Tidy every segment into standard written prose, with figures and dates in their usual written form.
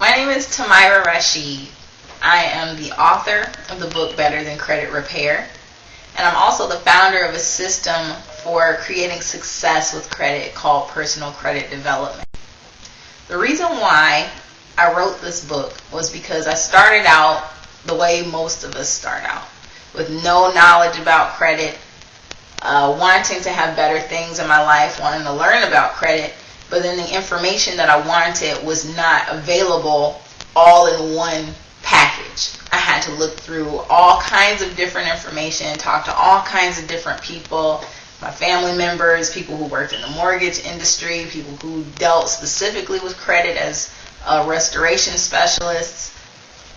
My name is Tamira Rashid. I am the author of the book Better Than Credit Repair, and I'm also the founder of a system for creating success with credit called Personal Credit Development. The reason why I wrote this book was because I started out the way most of us start out, with no knowledge about credit, wanting to have better things in my life, wanting to learn about credit, but then the information that I wanted was not available all in one package. I had to look through all kinds of different information, talk to all kinds of different people, my family members, people who worked in the mortgage industry, people who dealt specifically with credit as restoration specialists,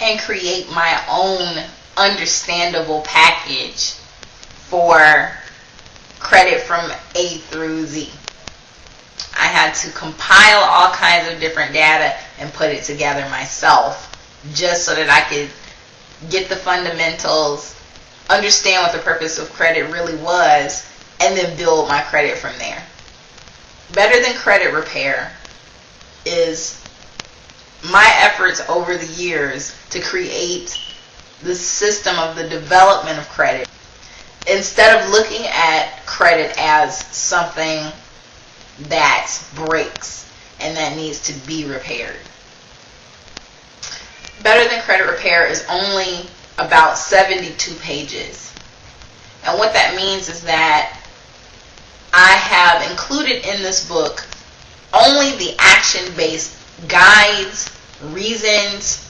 and create my own understandable package for credit from A through Z. I had to compile all kinds of different data and put it together myself just so that I could get the fundamentals, understand what the purpose of credit really was, and then build my credit from there. Better Than Credit Repair is my efforts over the years to create the system of the development of credit instead of looking at credit as something that breaks and that needs to be repaired. Better Than Credit Repair is only about 72 pages. And what that means is that I have included in this book only the action-based guides, reasons,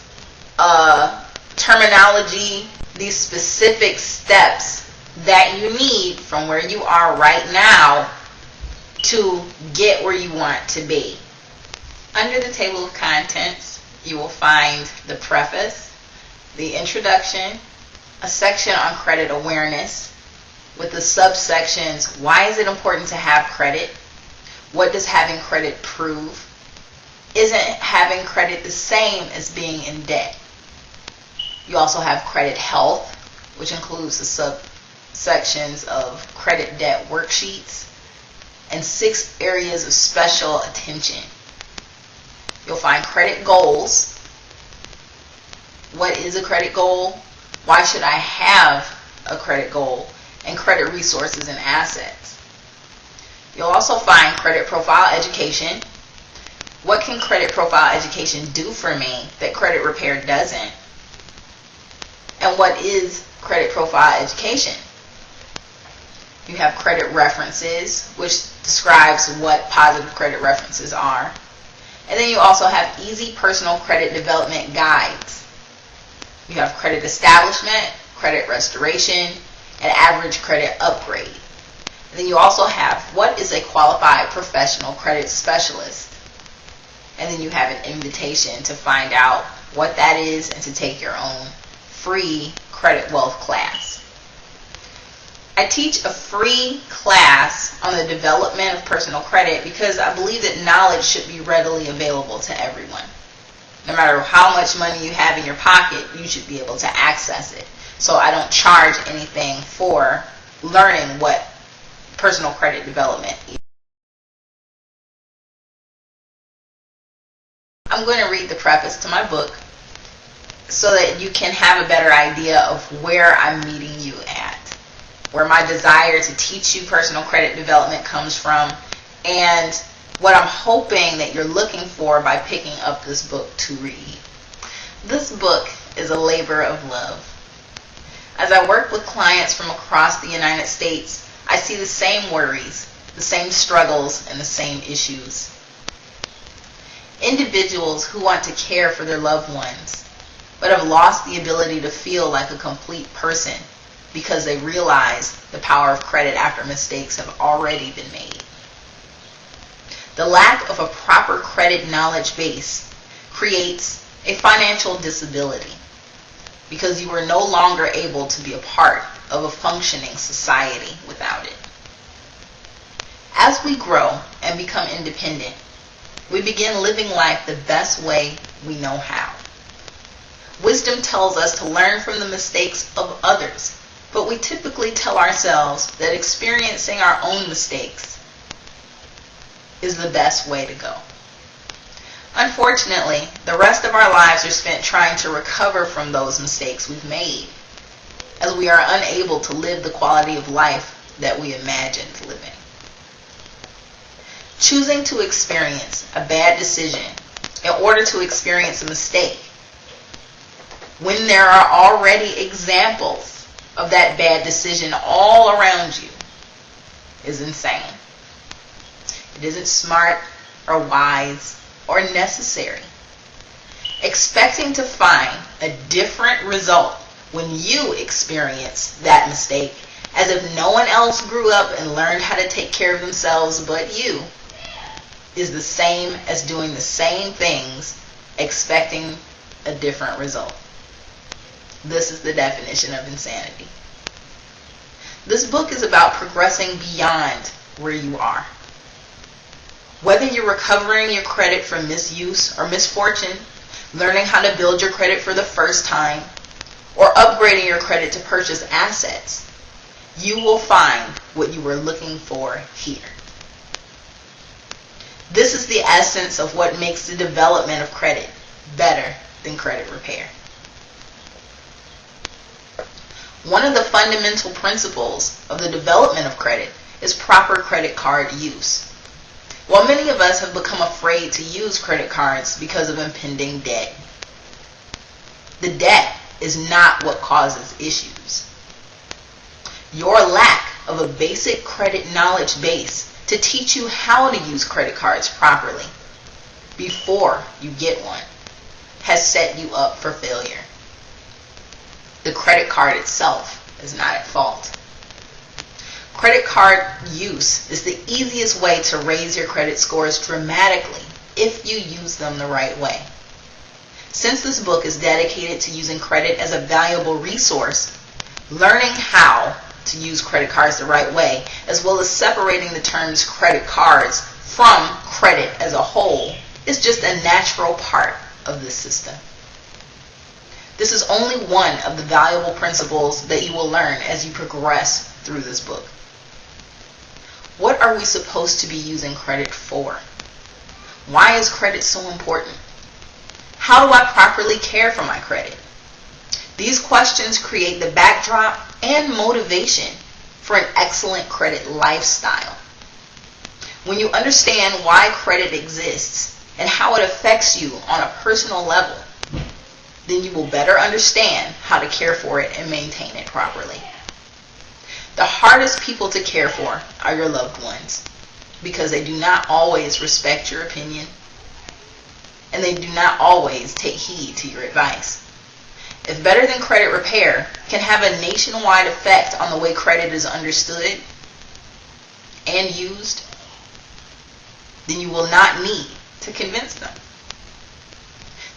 terminology, these specific steps that you need from where you are right now to get where you want to be. Under the table of contents, you will find the preface, the introduction, a section on credit awareness with the subsections: why is it important to have credit? What does having credit prove? Isn't having credit the same as being in debt? You also have credit health, which includes the subsections of credit debt worksheets and 6 areas of special attention. You'll find credit goals. What is a credit goal? Why should I have a credit goal? And credit resources and assets. You'll also find credit profile education. What can credit profile education do for me that credit repair doesn't? And what is credit profile education? You have credit references, which describes what positive credit references are. And then you also have easy personal credit development guides. You have credit establishment, credit restoration, and average credit upgrade. And then you also have what is a qualified professional credit specialist. And then you have an invitation to find out what that is and to take your own free credit wealth class. I teach a free class on the development of personal credit because I believe that knowledge should be readily available to everyone. No matter how much money you have in your pocket, you should be able to access it. So I don't charge anything for learning what personal credit development is. I'm going to read the preface to my book so that you can have a better idea of where I'm meeting you at, where my desire to teach you personal credit development comes from, and what I'm hoping that you're looking for by picking up this book to read. This book is a labor of love. As I work with clients from across the United States, I see the same worries, the same struggles, and the same issues. Individuals who want to care for their loved ones, but have lost the ability to feel like a complete person because they realize the power of credit after mistakes have already been made. The lack of a proper credit knowledge base creates a financial disability because you are no longer able to be a part of a functioning society without it. As we grow and become independent, we begin living life the best way we know how. Wisdom tells us to learn from the mistakes of others, but we typically tell ourselves that experiencing our own mistakes is the best way to go. Unfortunately, the rest of our lives are spent trying to recover from those mistakes we've made, as we are unable to live the quality of life that we imagined living. Choosing to experience a bad decision in order to experience a mistake, when there are already examples of that bad decision all around you, is insane. It isn't smart or wise or necessary. Expecting to find a different result when you experience that mistake, as if no one else grew up and learned how to take care of themselves but you, is the same as doing the same things expecting a different result. This is the definition of insanity. This book is about progressing beyond where you are. Whether you're recovering your credit from misuse or misfortune, learning how to build your credit for the first time, or upgrading your credit to purchase assets, you will find what you were looking for here. This is the essence of what makes the development of credit better than credit repair. One of the fundamental principles of the development of credit is proper credit card use. While many of us have become afraid to use credit cards because of impending debt, the debt is not what causes issues. Your lack of a basic credit knowledge base to teach you how to use credit cards properly before you get one has set you up for failure. The credit card itself is not at fault. Credit card use is the easiest way to raise your credit scores dramatically if you use them the right way. Since this book is dedicated to using credit as a valuable resource, learning how to use credit cards the right way, as well as separating the terms credit cards from credit as a whole, is just a natural part of this system. This is only one of the valuable principles that you will learn as you progress through this book. What are we supposed to be using credit for? Why is credit so important? How do I properly care for my credit? These questions create the backdrop and motivation for an excellent credit lifestyle. When you understand why credit exists and how it affects you on a personal level, then you will better understand how to care for it and maintain it properly. The hardest people to care for are your loved ones, because they do not always respect your opinion, and they do not always take heed to your advice. If Better Than Credit Repair can have a nationwide effect on the way credit is understood and used, then you will not need to convince them.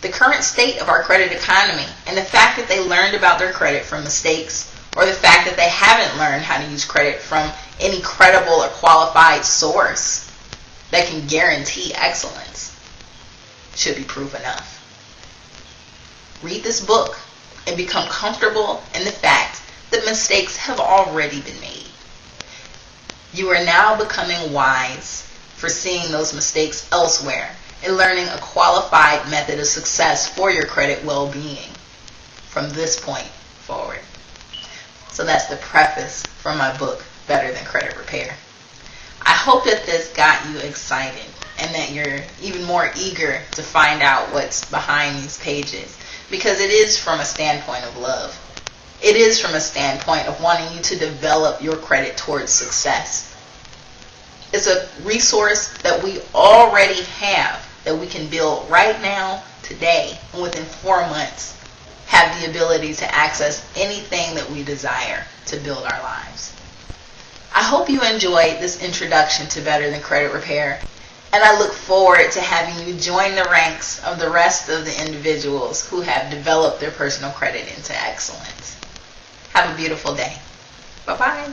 The current state of our credit economy and the fact that they learned about their credit from mistakes, or the fact that they haven't learned how to use credit from any credible or qualified source that can guarantee excellence, should be proof enough. Read this book and become comfortable in the fact that mistakes have already been made. You are now becoming wise for seeing those mistakes elsewhere and learning a qualified method of success for your credit well-being from this point forward. So that's the preface from my book, Better Than Credit Repair. I hope that this got you excited and that you're even more eager to find out what's behind these pages, because it is from a standpoint of love. It is from a standpoint of wanting you to develop your credit towards success. It's a resource that we already have that we can build right now, today, and within 4 months have the ability to access anything that we desire to build our lives. I hope you enjoyed this introduction to Better Than Credit Repair, and I look forward to having you join the ranks of the rest of the individuals who have developed their personal credit into excellence. Have a beautiful day. Bye-bye.